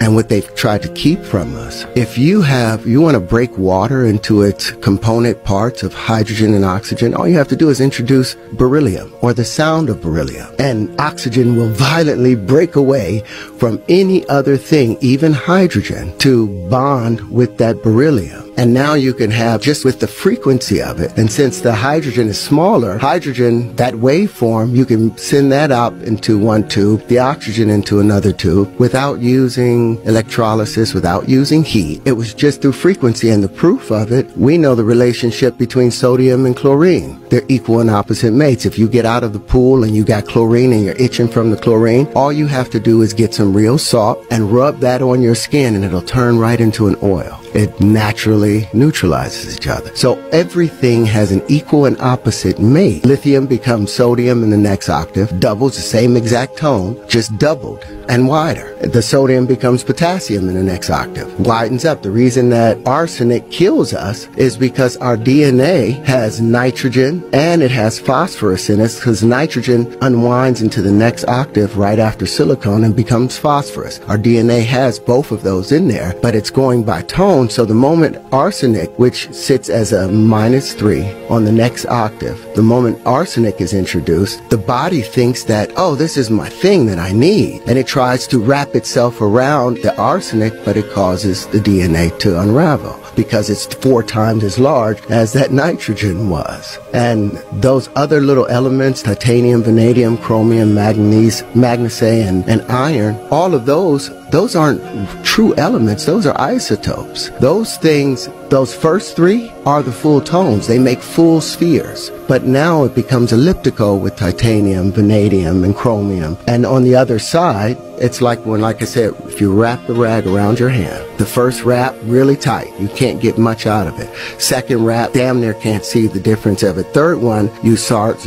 and what they've tried to keep from us. If you want to break water into its component parts of hydrogen and oxygen, all you have to do is introduce beryllium or the sound of beryllium, and oxygen will violently break away from any other thing, even hydrogen, to bond with that beryllium. And now you can have, just with the frequency of it, and since the hydrogen is smaller, hydrogen, that waveform, you can send that up into one tube, the oxygen into another tube, without using electrolysis, without using heat. It was just through frequency, and the proof of it, we know the relationship between sodium and chlorine. They're equal and opposite mates. If you get out of the pool and you got chlorine and you're itching from the chlorine, all you have to do is get some real salt and rub that on your skin, and it'll turn right into an oil. It naturally neutralizes each other. So everything has an equal and opposite mate. Lithium becomes sodium in the next octave, doubles the same exact tone, just doubled and wider. The sodium becomes potassium in the next octave, widens up. The reason that arsenic kills us is because our DNA has nitrogen and it has phosphorus in it, because nitrogen unwinds into the next octave right after silicon and becomes phosphorus. Our DNA has both of those in there, but it's going by tone. So the moment arsenic, which sits as a -3 on the next octave, the moment arsenic is introduced, the body thinks that, oh, this is my thing that I need. And it tries to wrap itself around the arsenic, but it causes the DNA to unravel because it's 4 times as large as that nitrogen was. And those other little elements, titanium, vanadium, chromium, manganese, and iron, all of those aren't true elements. Those are isotopes. Those things, those first 3 are the full tones. They make full spheres. But now it becomes elliptical with titanium, vanadium, and chromium. And on the other side, it's like when, like I said, if you wrap the rag around your hand, the first wrap really tight, you can't get much out of it. Second wrap, damn near can't see the difference of it. Third one, you start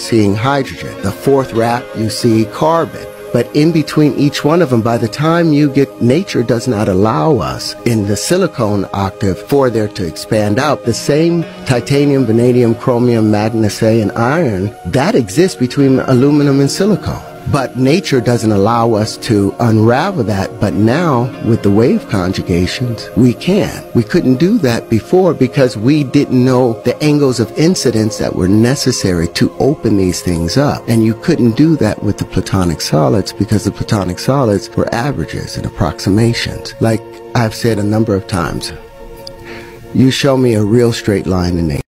seeing hydrogen. The fourth wrap, you see carbon. But in between each one of them, by the time you get, nature does not allow us in the silicone octave for there to expand out. The same titanium, vanadium, chromium, manganese, and iron, that exists between aluminum and silicone. But nature doesn't allow us to unravel that. But now, with the wave conjugations, we can. We couldn't do that before because we didn't know the angles of incidence that were necessary to open these things up. And you couldn't do that with the platonic solids because the platonic solids were averages and approximations. Like I've said a number of times, you show me a real straight line in nature.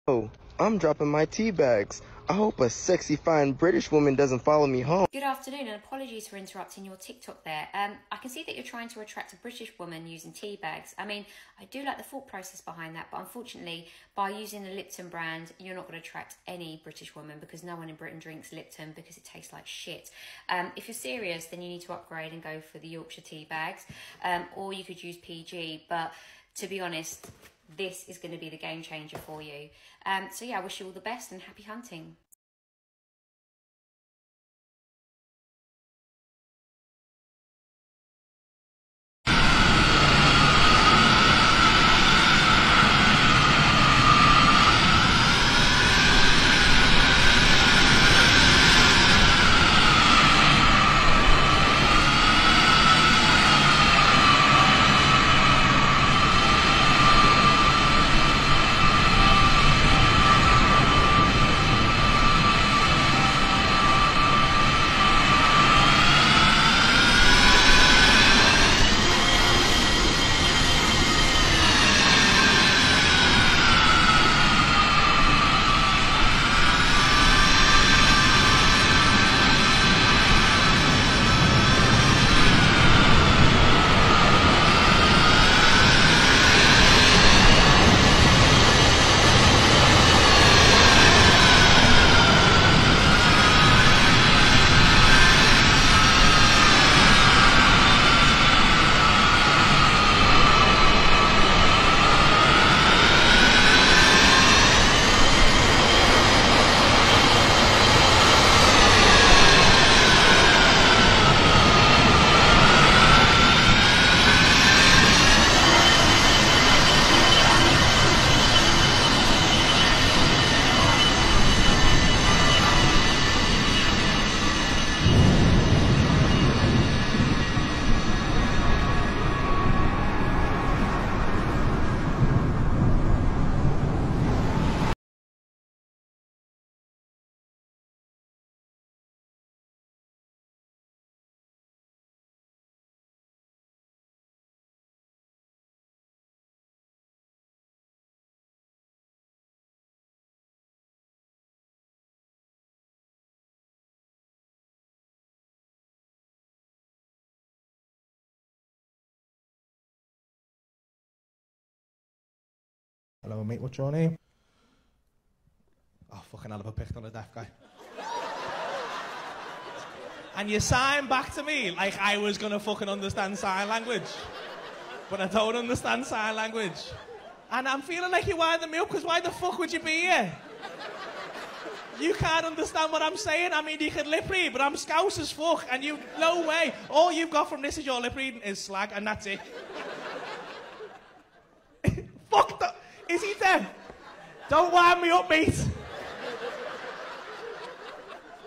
Oh, I'm dropping my tea bags. I hope a sexy, fine British woman doesn't follow me home. Good afternoon, and apologies for interrupting your TikTok there. I can see that you're trying to attract a British woman using tea bags. I mean, I do like the thought process behind that, but unfortunately, by using the Lipton brand, you're not going to attract any British woman because no one in Britain drinks Lipton because it tastes like shit. If you're serious, then you need to upgrade and go for the Yorkshire tea bags, or you could use PG, but to be honest, this is going to be the game changer for you. So yeah, I wish you all the best and happy hunting. Hello, mate, what's your name? Oh, fucking hell, I picked on a deaf guy. And you signed back to me like I was gonna fucking understand sign language. But I don't understand sign language. And I'm feeling like you're winding me up, because why the fuck would you be here? You can't understand what I'm saying. I mean, you can lip read, but I'm scouse as fuck, and you, no way. All you've got from this is your lip reading is slag, and that's it. Fuck that. Is he deaf? Don't wind me up, mate.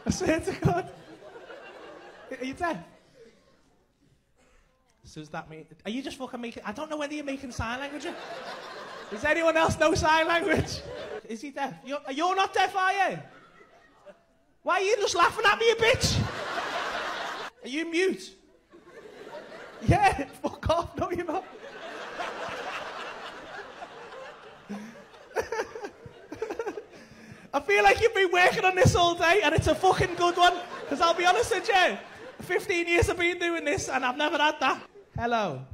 I swear to God. Are you deaf? So does that mean... Are you just fucking making... I don't know whether you're making sign language. Does anyone else know sign language? Is he deaf? You're not deaf, are you? Why are you just laughing at me, you bitch? Are you mute? Yeah, fuck off. No, you're not. I feel like you've been working on this all day, and it's a fucking good one. Because I'll be honest with you, 15 years I've been doing this, and I've never had that. Hello.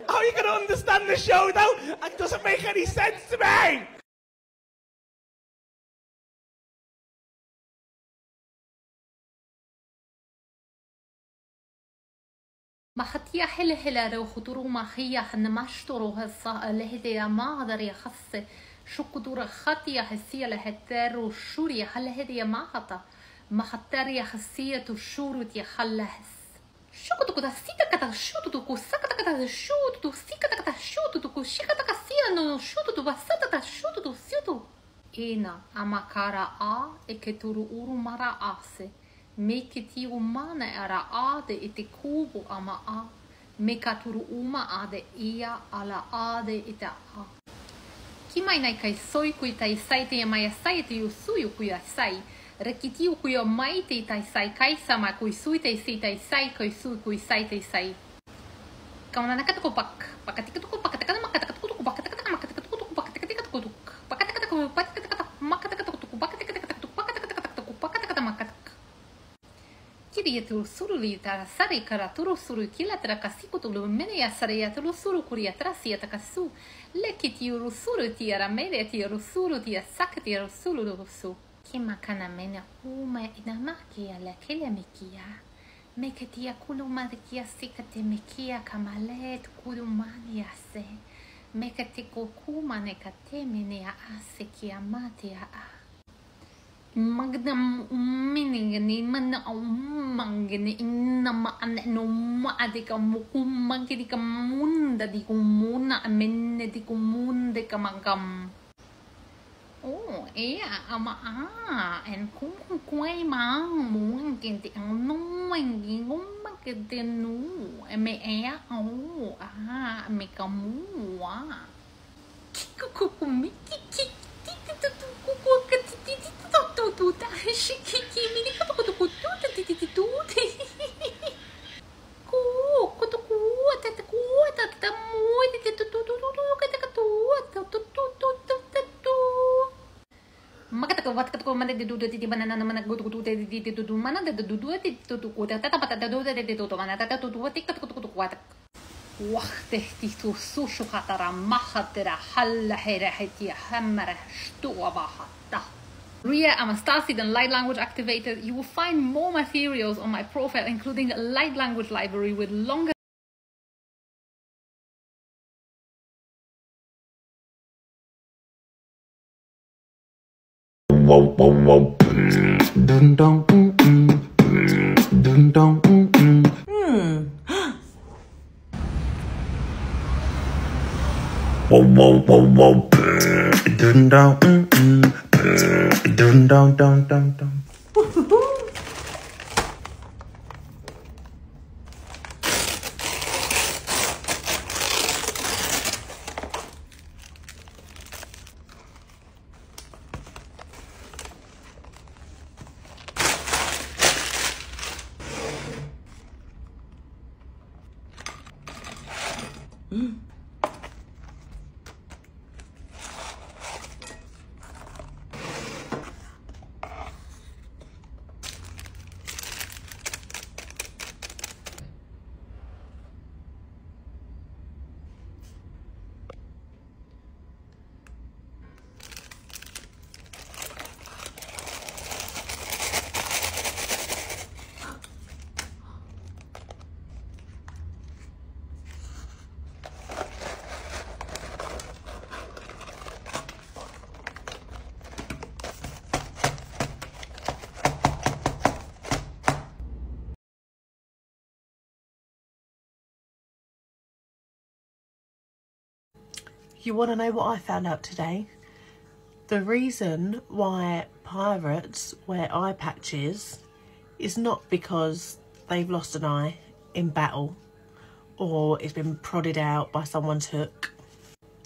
How are you going to understand the show, though? It doesn't make any sense to me! مختيا حل رو خطرو ما خيا حن مشترو هالصا لهدي ما هذا يا خص شو قدور خطيا حسيا لهترو شوري حل هدي ما خطا ما خطر يا خسية الشورو تي خلهس شو قدو كده سيكا كده شو تدو سكتا كده شو تدو سيكا كده شو تدو شيكا كده سيا نو شو تدو بسطا كده شو تدو سيتو إينا أما كارا إكتورو أورو مرا آسي me ke tiu mana ara ade I te kubu ama a. Me ka turu uma ade ia ala ade I te a. Ki mai nei kai soi kui tai sai te mai a sai te u sui kui a sai. Reki tiu kui o mai te tai sai kai sama kui sui te si tai sai kui sui kui sai te sai. Kauna nakata ko pak. Pakatika ko pakataka makataka ko pakataka makataka ko pakataka ko pakataka ko pakataka makataka ko pakataka makataka. Kiri tu suruli ta sari kara turu suru kila tra kasiko tu mene ya sari ya turu suru kuria trasi ya takasu leki ti uru suru ti ara mene ti uru suru ti sakti uru suru rusu kima kana mena uma ina makia la kele mekia meketia kulu makia sikate mekia kamalet kulu mania se mekete kokuma ne kate mene ya ase kia matia a Magdam minigani mana mangani inama no maadika mukumangini kamunda di kumuna amenne di kumunde kamangam. Oh, ama en kum kuai mang mungkin ti ang numangi ngumakete nu me me kamu kikukumi kiki Wachtig die to sushu hatara mahatera halla hera hetia hammara stua bahata. Ria, I'm a Starseed and Light Language Activator. You will find more materials on my profile, including a Light Language library with longer You want to know what I found out today? The reason why pirates wear eye patches is not because they've lost an eye in battle or it's been prodded out by someone's hook.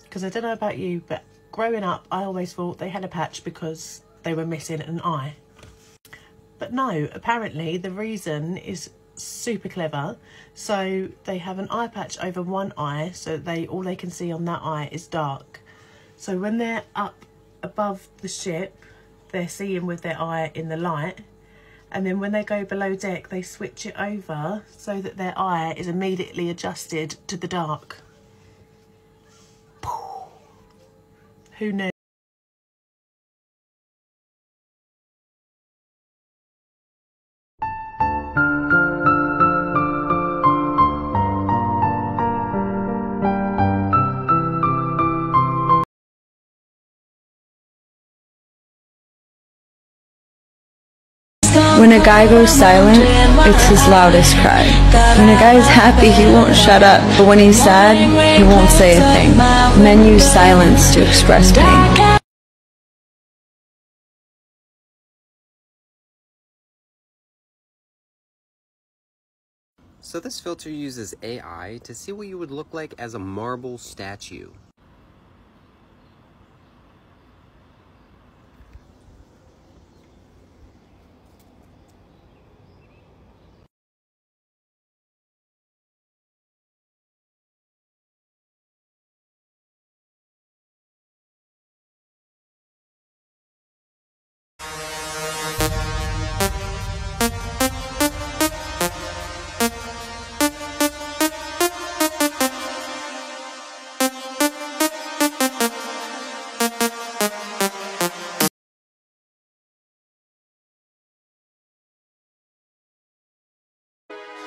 Because I don't know about you, but growing up I always thought they had a patch because they were missing an eye. But no, apparently the reason is super clever. So they have an eye patch over one eye, so all they can see on that eye is dark. So when they're up above the ship, they're seeing with their eye in the light, and then when they go below deck they switch it over so that their eye is immediately adjusted to the dark. Who knew? When a guy goes silent, it's his loudest cry. When a guy is happy, he won't shut up, but when he's sad, he won't say a thing. Men use silence to express pain. So this filter uses AI to see what you would look like as a marble statue.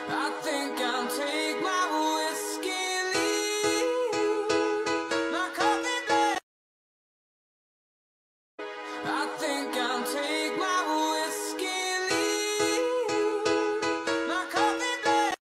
I think I'll take my whiskey, my coffee black. I think I'll take my whiskey, my coffee black.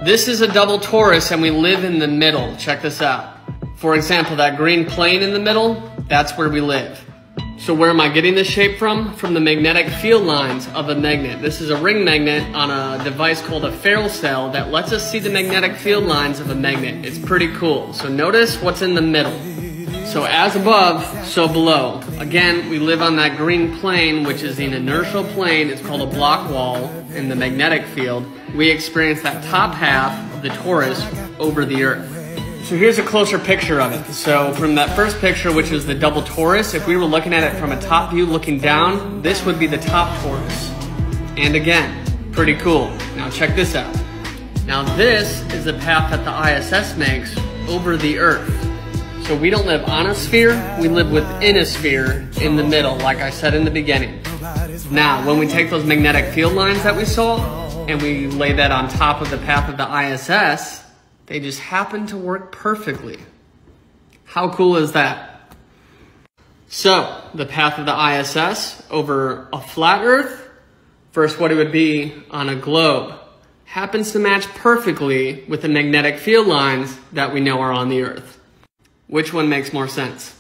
This is a double torus and we live in the middle. Check this out. For example, that green plane in the middle, that's where we live. So where am I getting this shape from? From the magnetic field lines of a magnet. This is a ring magnet on a device called a ferrule cell that lets us see the magnetic field lines of a magnet. It's pretty cool. So notice what's in the middle. So as above, so below. Again, we live on that green plane, which is an inertial plane. It's called a block wall in the magnetic field. We experience that top half of the torus over the Earth. So here's a closer picture of it. So from that first picture, which is the double torus, if we were looking at it from a top view looking down, this would be the top torus. And again, pretty cool. Now check this out. Now this is the path that the ISS makes over the Earth. So we don't live on a sphere, we live within a sphere in the middle, like I said in the beginning. Now, when we take those magnetic field lines that we saw, and we lay that on top of the path of the ISS, they just happen to work perfectly. How cool is that? So, the path of the ISS over a flat Earth versus what it would be on a globe happens to match perfectly with the magnetic field lines that we know are on the Earth. Which one makes more sense?